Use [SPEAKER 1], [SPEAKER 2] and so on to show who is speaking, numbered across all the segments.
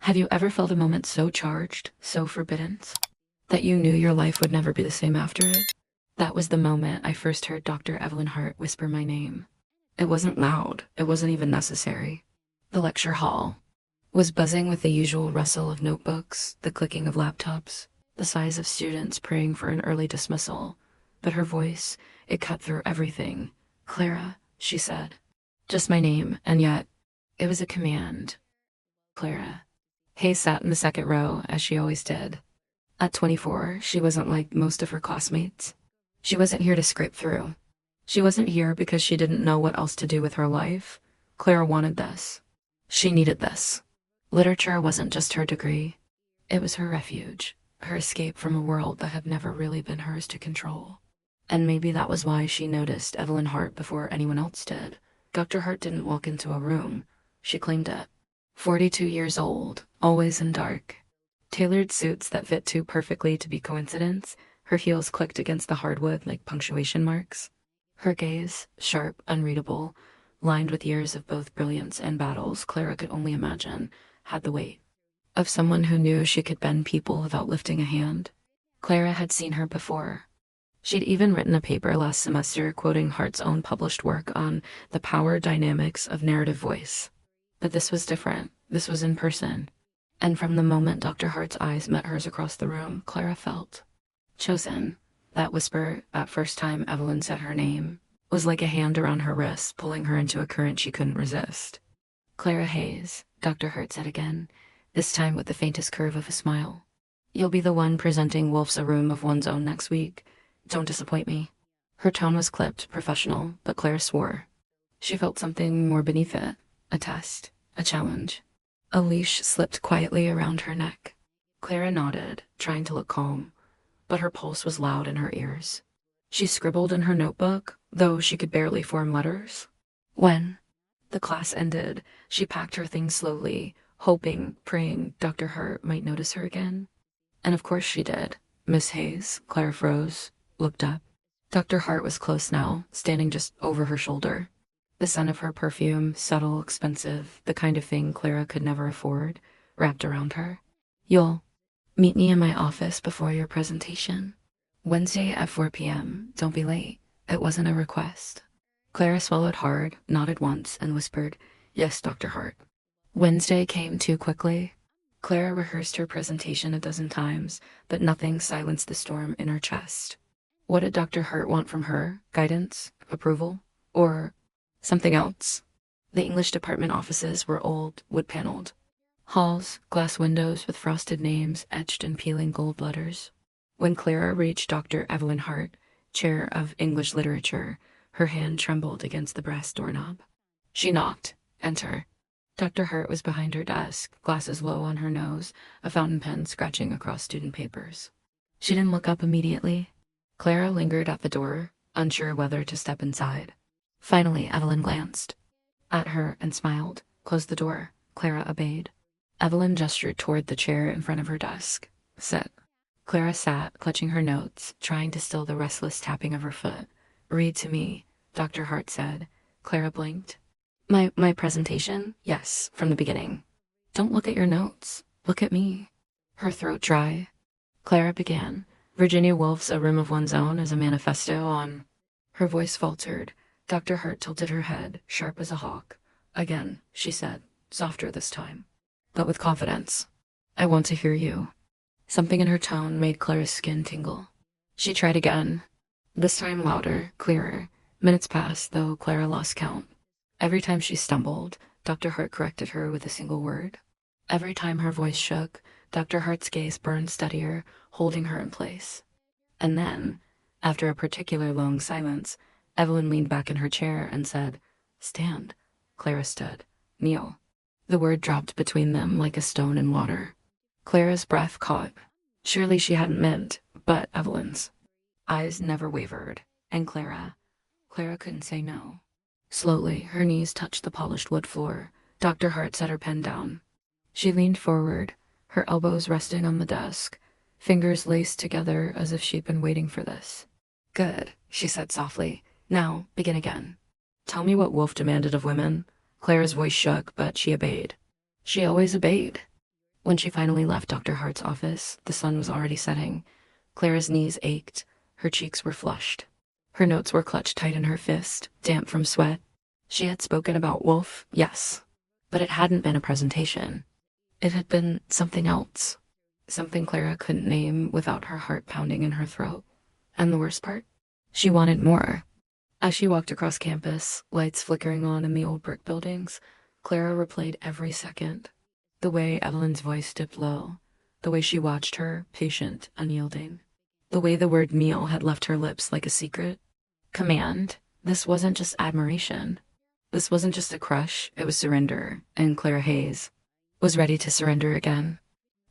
[SPEAKER 1] Have you ever felt a moment so charged, so forbidden, that you knew your life would never be the same after it? That was the moment I first heard Dr. Evelyn Hart whisper my name. It wasn't loud, it wasn't even necessary. The lecture hall was buzzing with the usual rustle of notebooks, the clicking of laptops, the sighs of students praying for an early dismissal. But her voice, it cut through everything. "Clara," she said. Just my name, and yet it was a command. Clara. Hayes sat in the second row, as she always did. At 24, she wasn't like most of her classmates. She wasn't here to scrape through. She wasn't here because she didn't know what else to do with her life. Clara wanted this. She needed this. Literature wasn't just her degree. It was her refuge, her escape from a world that had never really been hers to control. And maybe that was why she noticed Evelyn Hart before anyone else did. Dr. Hart didn't walk into a room. She claimed it. 42 years old, always in dark. Tailored suits that fit too perfectly to be coincidence, her heels clicked against the hardwood like punctuation marks. Her gaze, sharp, unreadable, lined with years of both brilliance and battles Clara could only imagine, had the weight of someone who knew she could bend people without lifting a hand. Clara had seen her before. She'd even written a paper last semester quoting Hart's own published work on the power dynamics of narrative voice. But this was different. This was in person. And from the moment Dr. Hart's eyes met hers across the room, Clara felt chosen. That whisper, that first time Evelyn said her name, was like a hand around her wrist, pulling her into a current she couldn't resist. "Clara Hayes," Dr. Hart said again, this time with the faintest curve of a smile. "You'll be the one presenting Wolf's A Room of One's Own next week. Don't disappoint me." Her tone was clipped, professional, but Clara swore. She felt something more beneath it. A test. A challenge. A leash slipped quietly around her neck. Clara nodded, trying to look calm, but her pulse was loud in her ears. She scribbled in her notebook, though she could barely form letters. When the class ended, she packed her things slowly, hoping, praying Dr. Hart might notice her again. And of course she did. "Miss Hayes." Clara froze, looked up. Dr. Hart was close now, standing just over her shoulder. The scent of her perfume, subtle, expensive, the kind of thing Clara could never afford, wrapped around her. "You'll meet me in my office before your presentation. Wednesday at 4 p.m. Don't be late." It wasn't a request. Clara swallowed hard, nodded once, and whispered, "Yes, Dr. Hart." Wednesday came too quickly. Clara rehearsed her presentation a dozen times, but nothing silenced the storm in her chest. What did Dr. Hart want from her? Guidance? Approval? Or something else? The English department offices were old, wood-paneled. Halls, glass windows with frosted names etched in peeling gold letters. When Clara reached Dr. Evelyn Hart, chair of English literature, her hand trembled against the brass doorknob. She knocked. Enter. Dr. Hart was behind her desk, glasses low on her nose, a fountain pen scratching across student papers. She didn't look up immediately. Clara lingered at the door, unsure whether to step inside. Finally, Evelyn glanced at her and smiled, closed the door. Clara obeyed. Evelyn gestured toward the chair in front of her desk. "Sit." Clara sat, clutching her notes, trying to still the restless tapping of her foot. "Read to me," Dr. Hart said. Clara blinked. My presentation? Yes, from the beginning." "Don't look at your notes. Look at me." Her throat dry. Clara began. Virginia Woolf's A Room of One's Own is a manifesto on... Her voice faltered. Dr. Hart tilted her head, sharp as a hawk. "Again," she said, softer this time, but with confidence. "I want to hear you." Something in her tone made Clara's skin tingle. She tried again. This time louder, clearer. Minutes passed, though Clara lost count. Every time she stumbled, Dr. Hart corrected her with a single word. Every time her voice shook, Dr. Hart's gaze burned steadier, holding her in place. And then, after a particular long silence, Evelyn leaned back in her chair and said, "Stand." Clara stood. "Kneel." The word dropped between them like a stone in water. Clara's breath caught. Surely she hadn't meant, but Evelyn's eyes never wavered, and Clara couldn't say no. Slowly, her knees touched the polished wood floor. Dr. Hart set her pen down. She leaned forward, her elbows resting on the desk, fingers laced together as if she'd been waiting for this. "Good," she said softly. "Now, begin again. Tell me what Wolf demanded of women." Clara's voice shook, but she obeyed. She always obeyed. When she finally left Dr. Hart's office, the sun was already setting. Clara's knees ached. Her cheeks were flushed. Her notes were clutched tight in her fist, damp from sweat. She had spoken about Wolf, yes, but it hadn't been a presentation. It had been something else. Something Clara couldn't name without her heart pounding in her throat. And the worst part? She wanted more. As she walked across campus, lights flickering on in the old brick buildings, Clara replayed every second. The way Evelyn's voice dipped low. The way she watched her, patient, unyielding. The way the word meal had left her lips like a secret. Command. This wasn't just admiration. This wasn't just a crush, it was surrender, and Clara Hayes was ready to surrender again.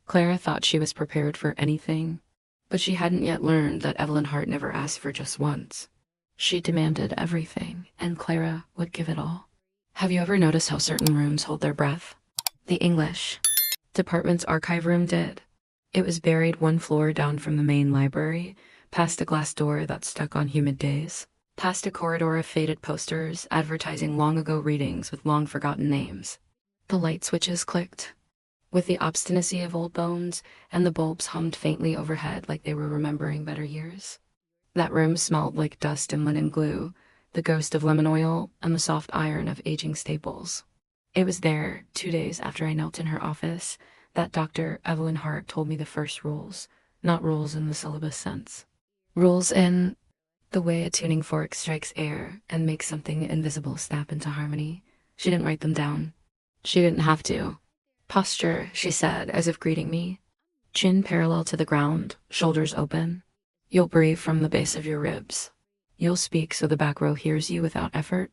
[SPEAKER 1] Clara thought she was prepared for anything, but she hadn't yet learned that Evelyn Hart never asked for just once. She demanded everything, and Clara would give it all. Have you ever noticed how certain rooms hold their breath? The English department's archive room did. It was buried one floor down from the main library, past a glass door that stuck on humid days, past a corridor of faded posters advertising long-ago readings with long-forgotten names. The light switches clicked with the obstinacy of old bones, and the bulbs hummed faintly overhead like they were remembering better years. That room smelled like dust and linen glue, the ghost of lemon oil, and the soft iron of aging staples. It was there, 2 days after I knelt in her office, that Dr. Evelyn Hart told me the first rules, not rules in the syllabus sense. Rules in the way a tuning fork strikes air and makes something invisible snap into harmony. She didn't write them down. She didn't have to. Posture, she said, as if greeting me. Chin parallel to the ground, shoulders open. You'll breathe from the base of your ribs. You'll speak so the back row hears you without effort.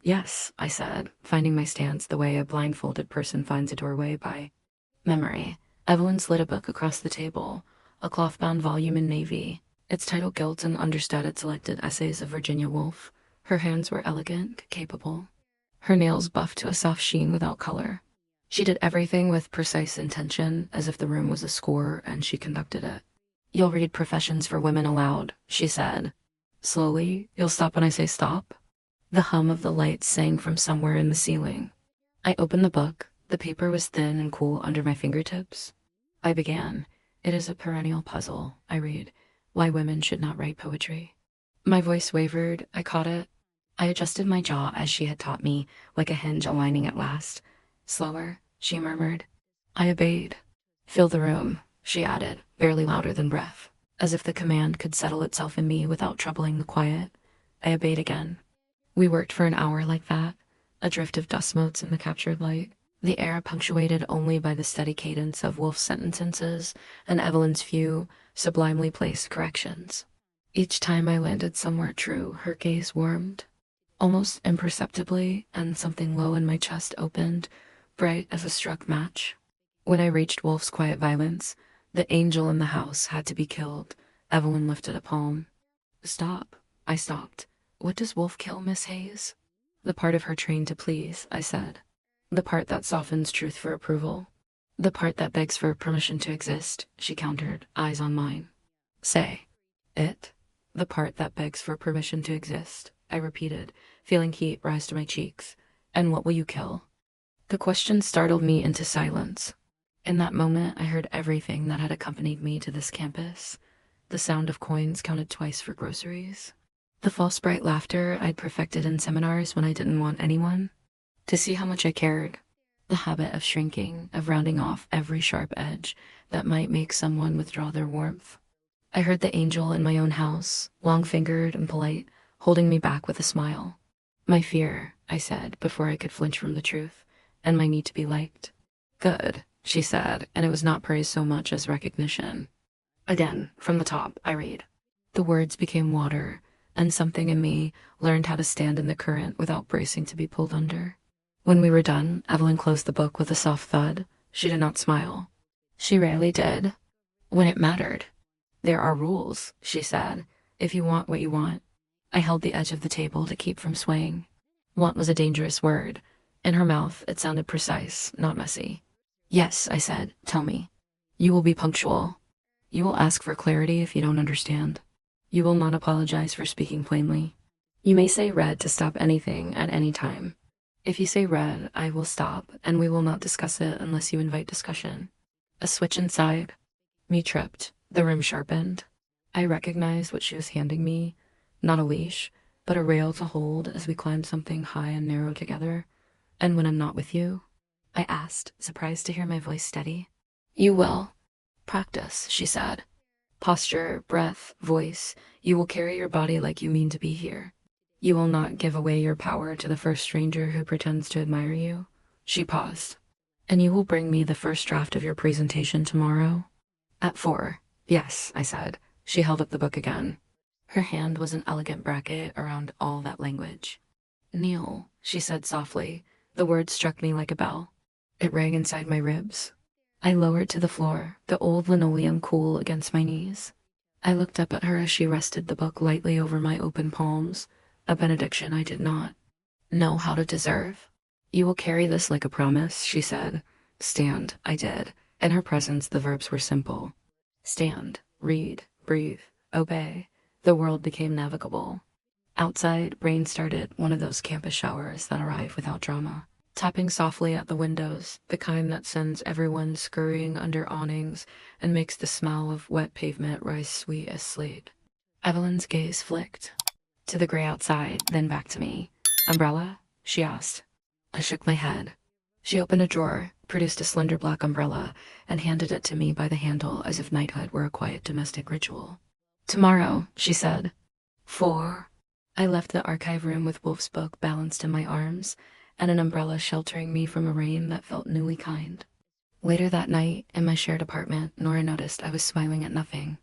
[SPEAKER 1] Yes, I said, finding my stance the way a blindfolded person finds a doorway by memory. Evelyn slid a book across the table, a cloth-bound volume in navy, its title gilt and understudded selected essays of Virginia Woolf. Her hands were elegant, capable. Her nails buffed to a soft sheen without color. She did everything with precise intention, as if the room was a score and she conducted it. You'll read Professions for Women aloud, she said. Slowly, you'll stop when I say stop. The hum of the lights sang from somewhere in the ceiling. I opened the book. The paper was thin and cool under my fingertips. I began. It is a perennial puzzle, I read, why women should not write poetry. My voice wavered. I caught it. I adjusted my jaw as she had taught me, like a hinge aligning at last. Slower, she murmured. I obeyed. Fill the room, she added, barely louder than breath, as if the command could settle itself in me without troubling the quiet. I obeyed again. We worked for an hour like that, a drift of dust motes in the captured light, the air punctuated only by the steady cadence of Wolf's sentences and Evelyn's few, sublimely placed corrections. Each time I landed somewhere true, her gaze warmed, almost imperceptibly, and something low in my chest opened, bright as a struck match. When I reached Wolf's quiet violence, the angel in the house had to be killed. Evelyn lifted a palm. Stop. I stopped. What does Wolf kill, Miss Hayes? The part of her trained to please, I said. The part that softens truth for approval. The part that begs for permission to exist, she countered, eyes on mine. Say. It. The part that begs for permission to exist, I repeated, feeling heat rise to my cheeks. And what will you kill? The question startled me into silence. In that moment, I heard everything that had accompanied me to this campus. The sound of coins counted twice for groceries. The false bright laughter I'd perfected in seminars when I didn't want anyone to see how much I cared. The habit of shrinking, of rounding off every sharp edge that might make someone withdraw their warmth. I heard the angel in my own house, long-fingered and polite, holding me back with a smile. My fear, I said, before I could flinch from the truth, and my need to be liked. Good, she said, and it was not praise so much as recognition. Again, from the top, I read. The words became water, and something in me learned how to stand in the current without bracing to be pulled under. When we were done, Evelyn closed the book with a soft thud. She did not smile. She rarely did. When it mattered. There are rules, she said, if you want what you want. I held the edge of the table to keep from swaying. Want was a dangerous word. In her mouth, it sounded precise, not messy. Yes, I said, tell me. You will be punctual. You will ask for clarity if you don't understand. You will not apologize for speaking plainly. You may say red to stop anything at any time. If you say red, I will stop, and we will not discuss it unless you invite discussion. A switch inside. Me tripped. The room sharpened. I recognized what she was handing me. Not a leash, but a rail to hold as we climbed something high and narrow together. And when I'm not with you? I asked, surprised to hear my voice steady. You will. Practice, she said. Posture, breath, voice. You will carry your body like you mean to be here. You will not give away your power to the first stranger who pretends to admire you. She paused. And you will bring me the first draft of your presentation tomorrow? At 4. Yes, I said. She held up the book again. Her hand was an elegant bracket around all that language. Kneel, she said softly. The word struck me like a bell. It rang inside my ribs. I lowered to the floor, the old linoleum cool against my knees. I looked up at her as she rested the book lightly over my open palms, a benediction I did not know how to deserve. You will carry this like a promise, she said. Stand, I did. In her presence, the verbs were simple. Stand, read, breathe, obey. The world became navigable. Outside, rain started, one of those campus showers that arrive without drama. Tapping softly at the windows, the kind that sends everyone scurrying under awnings and makes the smell of wet pavement rise sweet as sleet. Evelyn's gaze flicked to the gray outside, then back to me. Umbrella? She asked. I shook my head. She opened a drawer, produced a slender black umbrella, and handed it to me by the handle as if knighthood were a quiet domestic ritual. Tomorrow, she said. 4. I left the archive room with Wolf's book balanced in my arms, and an umbrella sheltering me from a rain that felt newly kind. Later that night, in my shared apartment, Nora noticed I was smiling at nothing.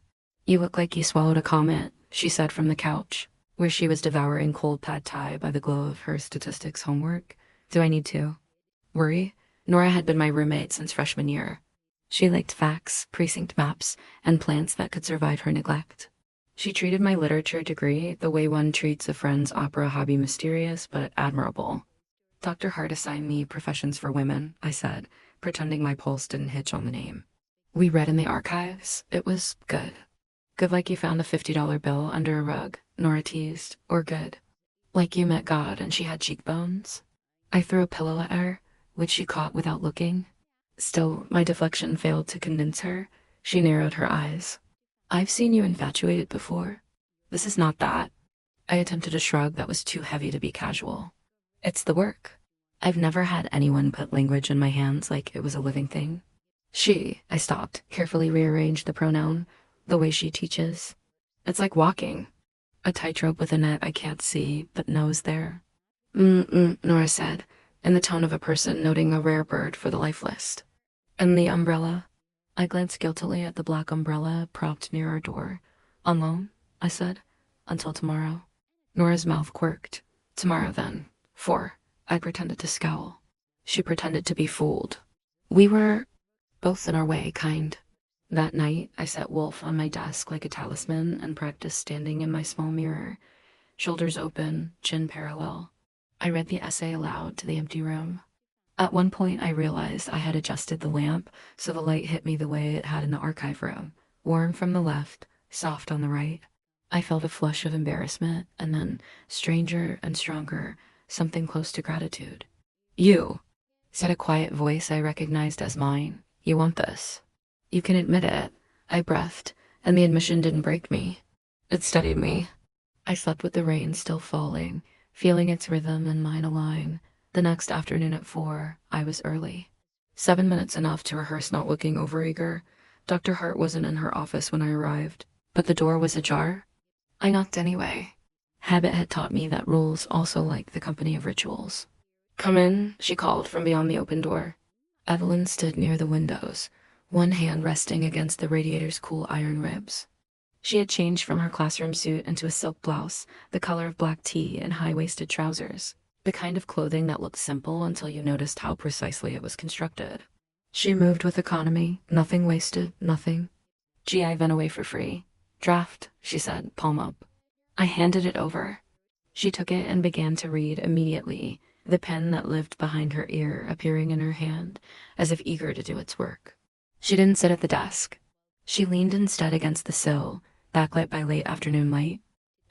[SPEAKER 1] You look like you swallowed a comet, she said from the couch, where she was devouring cold pad thai by the glow of her statistics homework. Do I need to worry? Nora had been my roommate since freshman year. She liked facts, precinct maps, and plants that could survive her neglect. She treated my literature degree the way one treats a friend's opera hobby, mysterious but admirable. Dr. Hart assigned me professions for women, I said, pretending my pulse didn't hitch on the name. We read in the archives. It was good. Good like you found a $50 bill under a rug, Nora teased, or good like you met God and she had cheekbones. I threw a pillow at her, which she caught without looking. Still, my deflection failed to convince her. She narrowed her eyes. I've seen you infatuated before. This is not that. I attempted a shrug that was too heavy to be casual. It's the work. I've never had anyone put language in my hands like it was a living thing. I stopped, carefully rearranged the pronoun, the way she teaches. It's like walking. A tightrope with a net I can't see, but knows there. Nora said, in the tone of a person noting a rare bird for the life list. And the umbrella? I glanced guiltily at the black umbrella propped near our door. On loan? I said. Until tomorrow. Nora's mouth quirked. Tomorrow then. 4. I pretended to scowl. She pretended to be fooled. We were both in our way, kind. That night, I set Wolf on my desk like a talisman and practiced standing in my small mirror, shoulders open, chin parallel. I read the essay aloud to the empty room. At one point, I realized I had adjusted the lamp so the light hit me the way it had in the archive room, warm from the left, soft on the right. I felt a flush of embarrassment, and then, stranger and stronger, something close to gratitude. You, said a quiet voice I recognized as mine. You want this. You can admit it. I breathed, and the admission didn't break me. It steadied me. I slept with the rain still falling, feeling its rhythm and mine align. The next afternoon at 4, I was early. 7 minutes enough to rehearse not looking overeager. Dr. Hart wasn't in her office when I arrived, but the door was ajar. I knocked anyway. Habit had taught me that rules also like the company of rituals. Come in, she called from beyond the open door. Evelyn stood near the windows, one hand resting against the radiator's cool iron ribs. She had changed from her classroom suit into a silk blouse, the color of black tea, and high-waisted trousers, the kind of clothing that looked simple until you noticed how precisely it was constructed. She moved with economy, nothing wasted, nothing. GI went away for free. Draft, she said, palm up. I handed it over. She took it and began to read immediately, the pen that lived behind her ear appearing in her hand, as if eager to do its work. She didn't sit at the desk. She leaned instead against the sill, backlit by late afternoon light.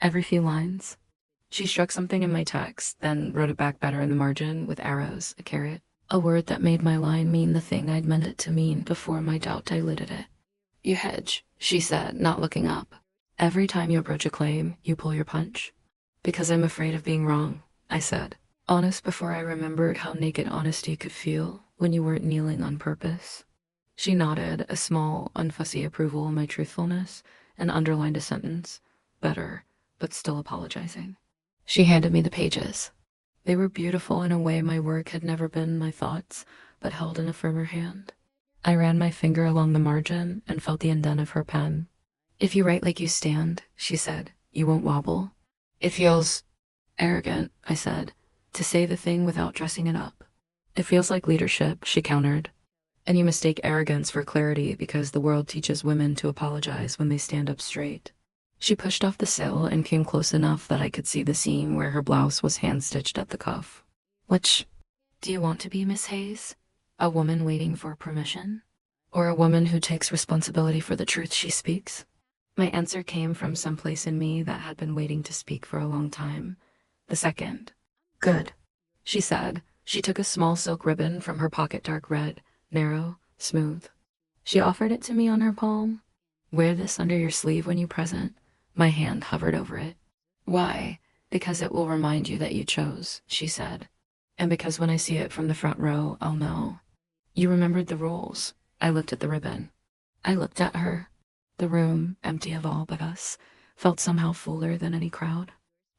[SPEAKER 1] Every few lines, She struck something in my text, then wrote it back better in the margin with arrows, a caret, a word that made my line mean the thing I'd meant it to mean before my doubt diluted it. You hedge, she said, not looking up. Every time you approach a claim, you pull your punch. Because I'm afraid of being wrong, I said, honest before I remembered how naked honesty could feel when you weren't kneeling on purpose. She nodded a small, unfussy approval of my truthfulness and underlined a sentence, better, but still apologizing. She handed me the pages. They were beautiful in a way my work had never been my thoughts, but held in a firmer hand. I ran my finger along the margin and felt the indent of her pen. If you write like you stand, she said, you won't wobble. It feels arrogant, I said, to say the thing without dressing it up. It feels like leadership, she countered. And you mistake arrogance for clarity because the world teaches women to apologize when they stand up straight. She pushed off the sill and came close enough that I could see the seam where her blouse was hand-stitched at the cuff. Which do you want to be, Miss Hayes? A woman waiting for permission? Or a woman who takes responsibility for the truth she speaks? My answer came from someplace in me that had been waiting to speak for a long time. The second. Good, she said. She took a small silk ribbon from her pocket, dark red, narrow, smooth. She offered it to me on her palm. Wear this under your sleeve when you present. My hand hovered over it. Why? Because it will remind you that you chose, she said. And because when I see it from the front row, I'll know. You remembered the rules. I looked at the ribbon. I looked at her. The room, empty of all but us, felt somehow fuller than any crowd.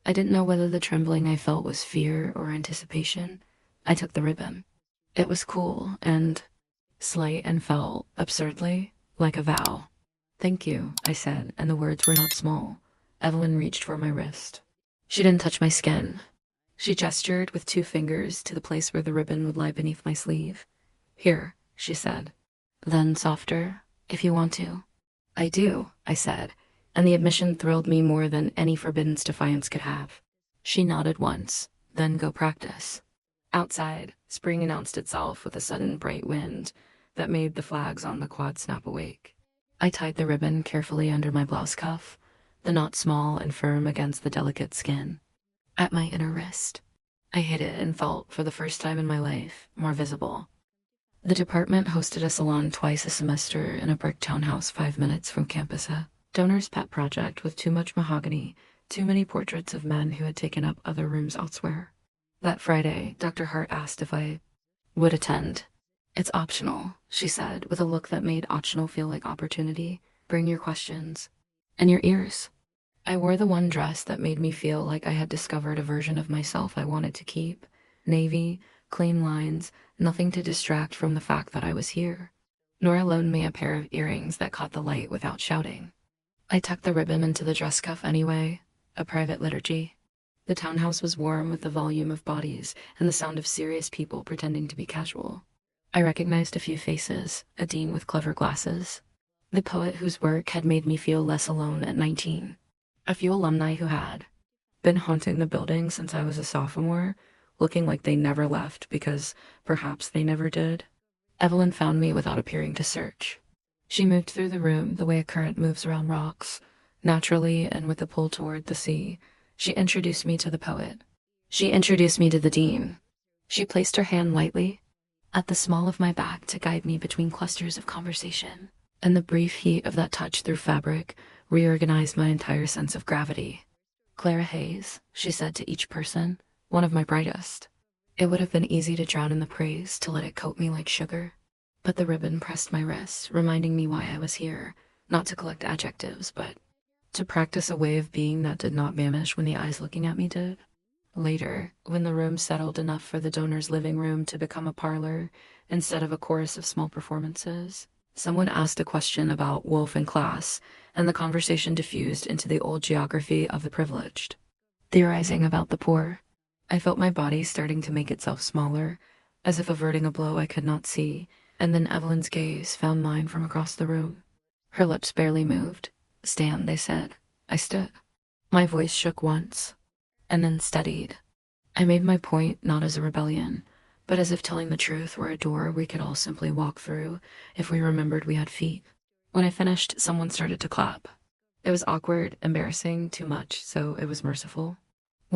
[SPEAKER 1] I didn't know whether the trembling I felt was fear or anticipation. I took the ribbon. It was cool and slight and felt, absurdly, like a vow. Thank you, I said, and the words were not small. Evelyn reached for my wrist. She didn't touch my skin. She gestured with 2 fingers to the place where the ribbon would lie beneath my sleeve. Here, she said. Then softer, if you want to. I do, I said, and the admission thrilled me more than any forbidden defiance could have. She nodded once, then go practice. Outside, spring announced itself with a sudden bright wind that made the flags on the quad snap awake. I tied the ribbon carefully under my blouse cuff, the knot small and firm against the delicate skin. At my inner wrist, I hid it and felt, for the first time in my life, more visible. The department hosted a salon twice a semester in a brick townhouse 5 minutes from campus, a donor's pet project with too much mahogany, too many portraits of men who had taken up other rooms elsewhere. That Friday, Dr. Hart asked if I would attend. It's optional, she said, with a look that made optional feel like opportunity. Bring your questions. And your ears. I wore the one dress that made me feel like I had discovered a version of myself I wanted to keep. Navy, clean lines, nothing to distract from the fact that I was here. Nora loaned me a pair of earrings that caught the light without shouting. I tucked the ribbon into the dress cuff anyway, a private liturgy. The townhouse was warm with the volume of bodies and the sound of serious people pretending to be casual. I recognized a few faces, a dean with clever glasses, the poet whose work had made me feel less alone at 19, a few alumni who had been haunting the building since I was a sophomore, looking like they never left because perhaps they never did. Evelyn found me without appearing to search. She moved through the room the way a current moves around rocks, naturally and with a pull toward the sea. She introduced me to the poet. She introduced me to the dean. She placed her hand lightly at the small of my back to guide me between clusters of conversation, and the brief heat of that touch through fabric reorganized my entire sense of gravity. Clara Hayes, she said to each person, one of my brightest. It would have been easy to drown in the praise, to let it coat me like sugar. But the ribbon pressed my wrist, reminding me why I was here, not to collect adjectives, but to practice a way of being that did not vanish when the eyes looking at me did. Later, when the room settled enough for the donor's living room to become a parlor instead of a chorus of small performances, someone asked a question about wolf and class, and the conversation diffused into the old geography of the privileged. Theorizing about the poor, I felt my body starting to make itself smaller, as if averting a blow I could not see, and then Evelyn's gaze found mine from across the room. Her lips barely moved. Stand, they said. I stood. My voice shook once, and then steadied. I made my point not as a rebellion, but as if telling the truth were a door we could all simply walk through if we remembered we had feet. When I finished, someone started to clap. It was awkward, embarrassing, too much, so it was merciful.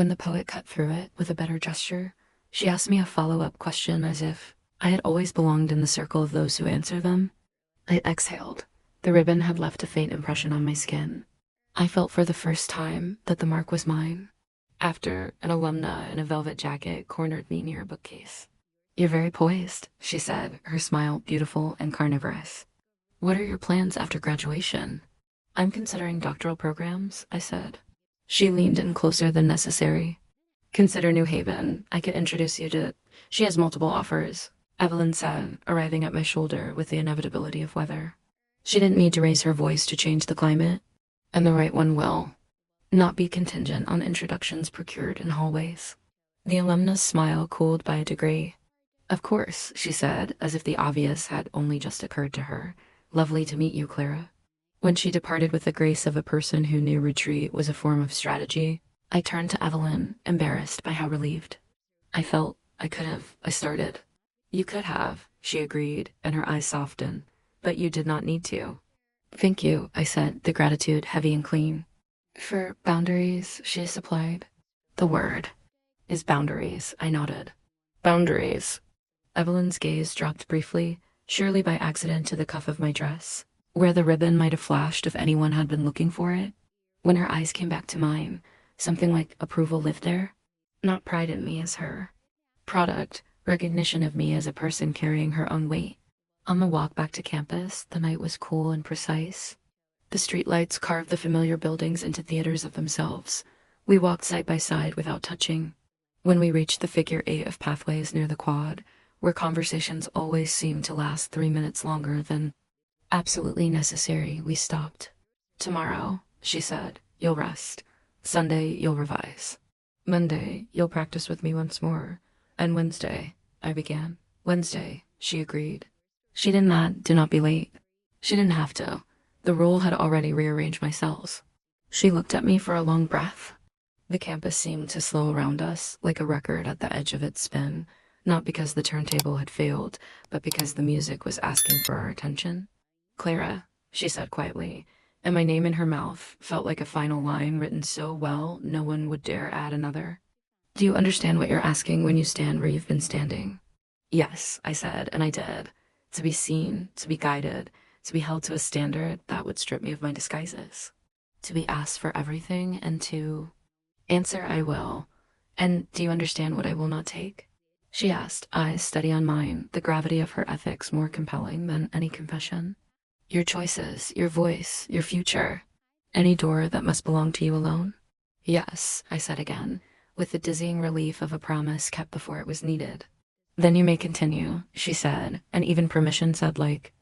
[SPEAKER 1] When the poet cut through it with a better gesture, she asked me a follow-up question as if I had always belonged in the circle of those who answer them. I exhaled. The ribbon had left a faint impression on my skin. I felt for the first time that the mark was mine, after an alumna in a velvet jacket cornered me near a bookcase. "You're very poised," she said, her smile beautiful and carnivorous. "What are your plans after graduation?" "I'm considering doctoral programs," I said. She leaned in closer than necessary. "Consider New Haven. I could introduce you to—" "She has multiple offers," Evelyn said, arriving at my shoulder with the inevitability of weather. She didn't need to raise her voice to change the climate, and the right one will not be contingent on introductions procured in hallways. The alumna's smile cooled by a degree. "Of course," she said, as if the obvious had only just occurred to her. "Lovely to meet you, Clara." When she departed with the grace of a person who knew retreat was a form of strategy, I turned to Evelyn, embarrassed by how relieved. I felt I started. "You could have," she agreed, and her eyes softened, "but you did not need to." "Thank you," I said, the gratitude heavy and clean. "For boundaries," she supplied. "The word is boundaries," I nodded. "Boundaries." Evelyn's gaze dropped briefly, surely by accident to the cuff of my dress, where the ribbon might have flashed if anyone had been looking for it. When her eyes came back to mine, something like approval lived there. Not pride in me as her product, recognition of me as a person carrying her own weight. On the walk back to campus, the night was cool and precise. The streetlights carved the familiar buildings into theaters of themselves. We walked side by side without touching. When we reached the figure 8 of pathways near the quad, where conversations always seemed to last 3 minutes longer than absolutely necessary, we stopped. "Tomorrow," she said, "you'll rest. Sunday, you'll revise. Monday, you'll practice with me once more. And Wednesday," I began. "Wednesday," she agreed. She didn't add, "Do not be late." She didn't have to. The rule had already rearranged my cells. She looked at me for a long breath. The campus seemed to slow around us, like a record at the edge of its spin, not because the turntable had failed, but because the music was asking for our attention. "Clara," she said quietly, and my name in her mouth felt like a final line written so well no one would dare add another. "Do you understand what you're asking when you stand where you've been standing?" "Yes," I said, and I did. To be seen, to be guided, to be held to a standard that would strip me of my disguises. To be asked for everything and to answer I will. "And do you understand what I will not take?" She asked, eyes steady on mine, the gravity of her ethics more compelling than any confession. "Your choices, your voice, your future. Any door that must belong to you alone?" "Yes," I said again, with the dizzying relief of a promise kept before it was needed. "Then you may continue," she said, and even permission said like.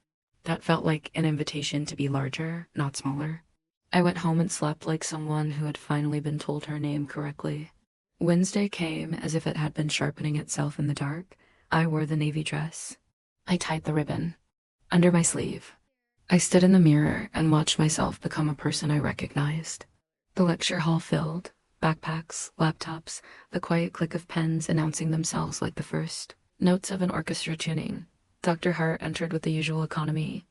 [SPEAKER 1] That felt like an invitation to be larger, not smaller. I went home and slept like someone who had finally been told her name correctly. Wednesday came as if it had been sharpening itself in the dark. I wore the navy dress. I tied the ribbon under my sleeve. I stood in the mirror and watched myself become a person I recognized. The lecture hall filled, backpacks, laptops, the quiet click of pens announcing themselves like the first notes of an orchestra tuning. Dr. Hart entered with the usual economy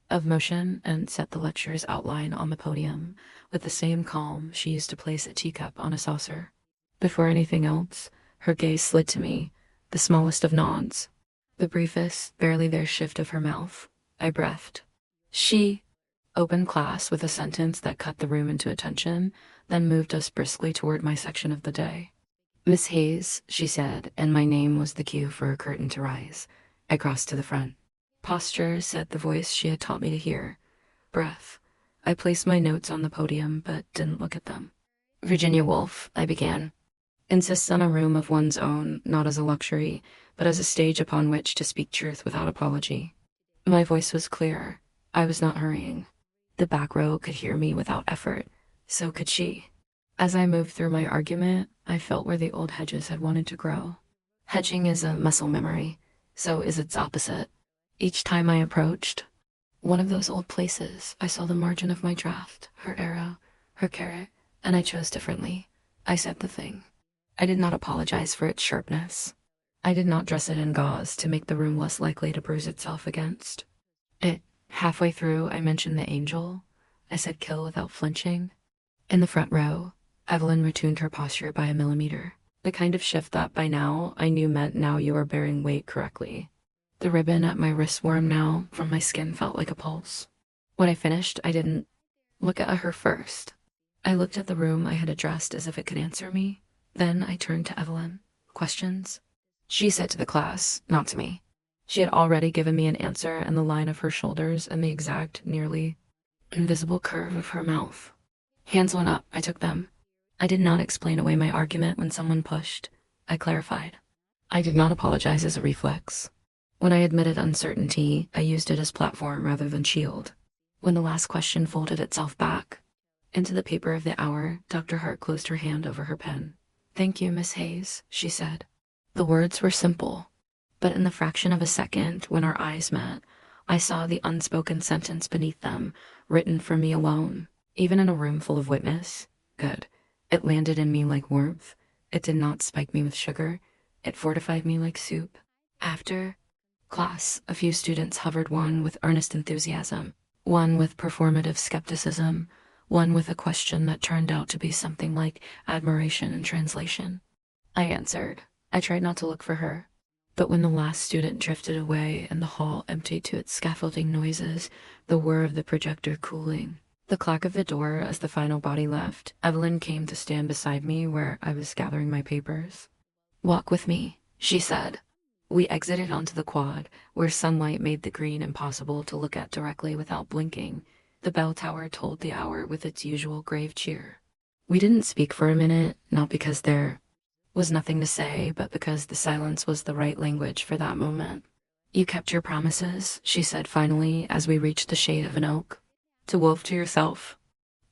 [SPEAKER 1] of motion and set the lecturer's outline on the podium with the same calm she used to place a teacup on a saucer. Before anything else, her gaze slid to me, the smallest of nods, the briefest, barely there shift of her mouth. I breathed. She opened class with a sentence that cut the room into attention, then moved us briskly toward my section of the day. "Miss Hayes," she said, and my name was the cue for a curtain to rise. I crossed to the front. "Posture," said the voice she had taught me to hear. Breath. I placed my notes on the podium, but didn't look at them. "Virginia Woolf," I began, "insists on a room of one's own, not as a luxury, but as a stage upon which to speak truth without apology." My voice was clear. I was not hurrying. The back row could hear me without effort. So could she. As I moved through my argument, I felt where the old hedges had wanted to grow. Hedging is a muscle memory. So is its opposite. Each time I approached one of those old places, I saw the margin of my draft, her arrow, her carrot, and I chose differently. I said the thing. I did not apologize for its sharpness. I did not dress it in gauze to make the room less likely to bruise itself against it. Halfway through, I mentioned the angel. I said kill without flinching. In the front row, Evelyn retuned her posture by a millimeter, the kind of shift that by now I knew meant now you are bearing weight correctly. The ribbon at my wrist warm now from my skin felt like a pulse. When I finished, I didn't look at her first. I looked at the room I had addressed as if it could answer me. Then I turned to Evelyn. Questions? She said to the class, not to me. She had already given me an answer and the line of her shoulders and the exact, nearly invisible curve of her mouth. Hands went up. I took them. I did not explain away my argument when someone pushed. I clarified. I did not apologize as a reflex. When I admitted uncertainty, I used it as platform rather than shield. When the last question folded itself back into the paper of the hour, Dr. Hart closed her hand over her pen. Thank you, Miss Hayes, she said. The words were simple, but in the fraction of a second, when our eyes met, I saw the unspoken sentence beneath them, written for me alone, even in a room full of witness. Good. It landed in me like warmth. It did not spike me with sugar. It fortified me like soup. After class, a few students hovered, one with earnest enthusiasm, one with performative skepticism, one with a question that turned out to be something like admiration in translation. I answered. I tried not to look for her. But when the last student drifted away and the hall emptied to its scaffolding noises, the whir of the projector cooling, the clack of the door as the final body left, Evelyn came to stand beside me where I was gathering my papers. Walk with me, she said. We exited onto the quad, where sunlight made the green impossible to look at directly without blinking. The bell tower tolled the hour with its usual grave cheer. We didn't speak for a minute, not because there was nothing to say, but because the silence was the right language for that moment. You kept your promises, she said finally as we reached the shade of an oak. To Wolf, to yourself.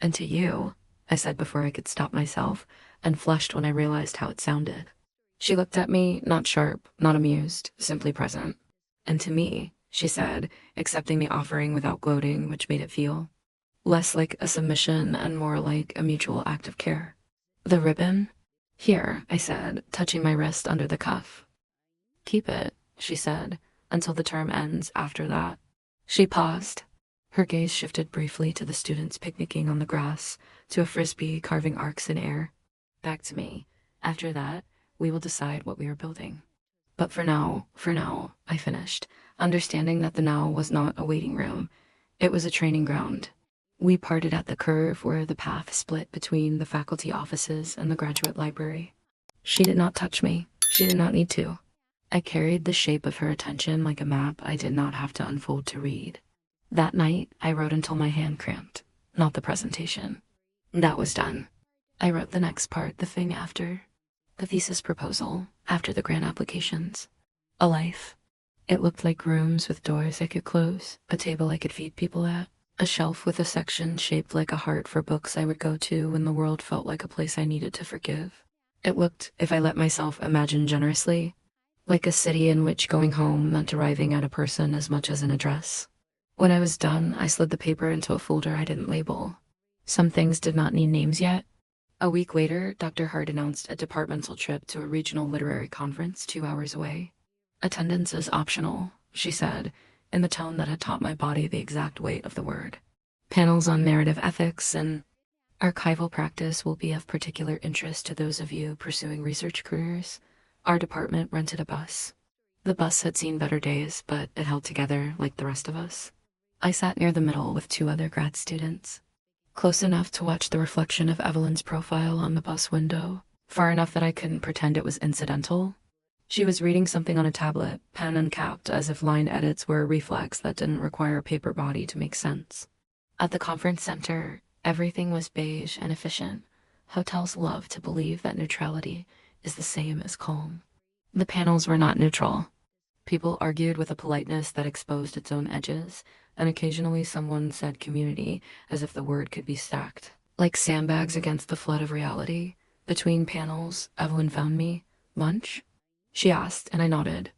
[SPEAKER 1] And to you, I said before I could stop myself, and flushed when I realized how it sounded. She looked at me, not sharp, not amused, simply present. And to me, she said, accepting the offering without gloating, which made it feel less like a submission and more like a mutual act of care. The ribbon? Here, I said, touching my wrist under the cuff. Keep it, she said, until the term ends after that. She paused. Her gaze shifted briefly to the students picnicking on the grass, to a frisbee carving arcs in air. Back to me. After that, we will decide what we are building. But for now, I finished, understanding that the now was not a waiting room. It was a training ground. We parted at the curve where the path split between the faculty offices and the graduate library. She did not touch me. She did not need to. I carried the shape of her attention like a map I did not have to unfold to read. That night, I wrote until my hand cramped, not the presentation. That was done. I wrote the next part, the thing after. The thesis proposal, after the grant applications. A life. It looked like rooms with doors I could close, a table I could feed people at, a shelf with a section shaped like a heart for books I would go to when the world felt like a place I needed to forgive. It looked, if I let myself imagine generously, like a city in which going home meant arriving at a person as much as an address. When I was done, I slid the paper into a folder I didn't label. Some things did not need names yet. A week later, Dr. Hart announced a departmental trip to a regional literary conference 2 hours away. Attendance is optional, she said, in the tone that had taught my body the exact weight of the word. Panels on narrative ethics and archival practice will be of particular interest to those of you pursuing research careers. Our department rented a bus. The bus had seen better days, but it held together like the rest of us. I sat near the middle with 2 other grad students, close enough to watch the reflection of Evelyn's profile on the bus window, far enough that I couldn't pretend it was incidental. She was reading something on a tablet, pen uncapped, as if line edits were a reflex that didn't require a paper body to make sense. At the conference center, everything was beige and efficient. Hotels love to believe that neutrality is the same as calm. The panels were not neutral. People argued with a politeness that exposed its own edges, and occasionally someone said community as if the word could be stacked. Like sandbags against the flood of reality. Between panels, Evelyn found me. Lunch? She asked, and I nodded,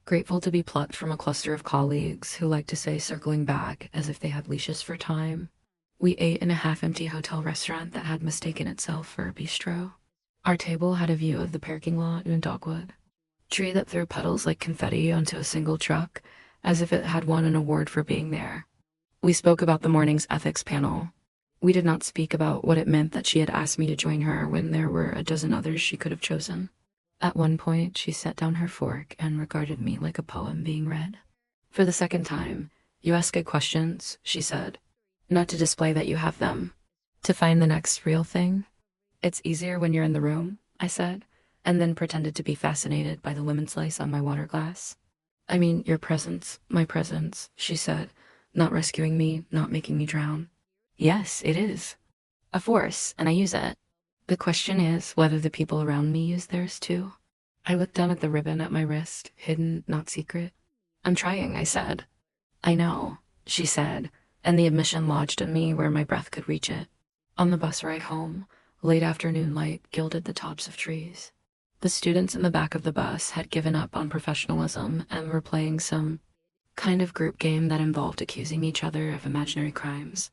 [SPEAKER 1] grateful to be plucked from a cluster of colleagues who like to say circling back as if they had leashes for time. We ate in a half-empty hotel restaurant that had mistaken itself for a bistro. Our table had a view of the parking lot in a dogwood tree that threw petals like confetti onto a single truck, as if it had won an award for being there. We spoke about the morning's ethics panel. We did not speak about what it meant that she had asked me to join her when there were a dozen others she could have chosen. At one point, she set down her fork and regarded me like a poem being read. For the second time, "You ask good questions," she said. "Not to display that you have them. To find the next real thing. It's easier when you're in the room," I said, and then pretended to be fascinated by the lemon slice on my water glass. "I mean, your presence, my presence," she said, "not rescuing me, not making me drown." "Yes, it is. A force, and I use it. The question is whether the people around me use theirs too." I looked down at the ribbon at my wrist, hidden, not secret. "I'm trying," I said. "I know," she said, and the admission lodged in me where my breath could reach it. On the bus ride home, late afternoon light gilded the tops of trees. The students in the back of the bus had given up on professionalism and were playing some kind of group game that involved accusing each other of imaginary crimes.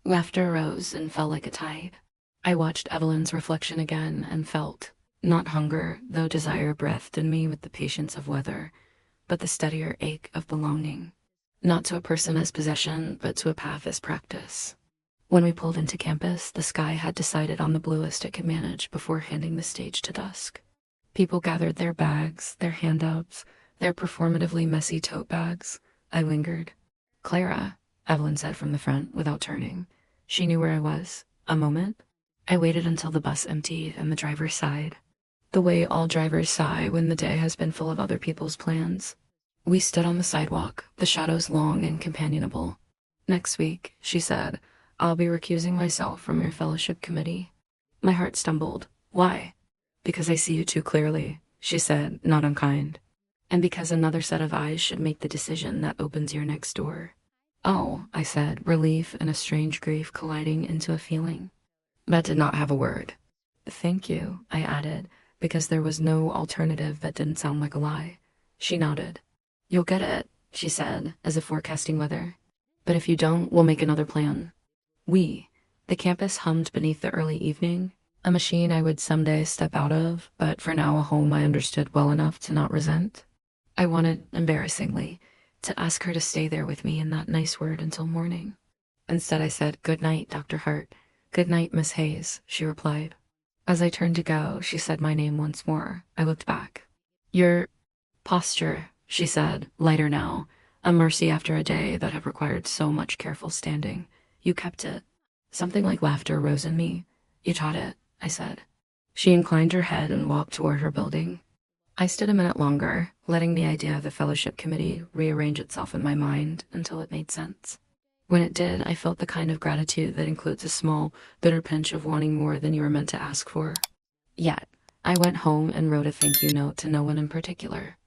[SPEAKER 1] Laughter rose and fell like a tide. I watched Evelyn's reflection again and felt, not hunger, though desire breathed in me with the patience of weather, but the steadier ache of belonging. Not to a person as possession, but to a path as practice. When we pulled into campus, the sky had decided on the bluest it could manage before handing the stage to dusk. People gathered their bags, their handouts, their performatively messy tote bags. I lingered. "Clara," Evelyn said from the front, without turning. She knew where I was. "A moment?" I waited until the bus emptied and the driver sighed. The way all drivers sigh when the day has been full of other people's plans. We stood on the sidewalk, the shadows long and companionable. "Next week," she said, "I'll be recusing myself from your fellowship committee." My heart stumbled. "Why?" "Because I see you too clearly," she said, not unkind. "And because another set of eyes should make the decision that opens your next door." "Oh," I said, relief and a strange grief colliding into a feeling. That did not have a word. "Thank you," I added, because there was no alternative that didn't sound like a lie. She nodded. "You'll get it," she said, as if forecasting weather. "But if you don't, we'll make another plan." The campus hummed beneath the early evening, a machine I would someday step out of, but for now a home I understood well enough to not resent. I wanted, embarrassingly, to ask her to stay there with me in that nice word until morning. Instead I said, "Good night, Dr. Hart." "Good night, Miss Hayes," she replied. As I turned to go, she said my name once more. I looked back. "Your posture," she said, lighter now, a mercy after a day that had required so much careful standing. "You kept it." Something like laughter rose in me. "You taught it," I said. She inclined her head and walked toward her building. I stood a minute longer, letting the idea of the fellowship committee rearrange itself in my mind until it made sense. When it did, I felt the kind of gratitude that includes a small, bitter pinch of wanting more than you were meant to ask for. Yet, I went home and wrote a thank you note to no one in particular.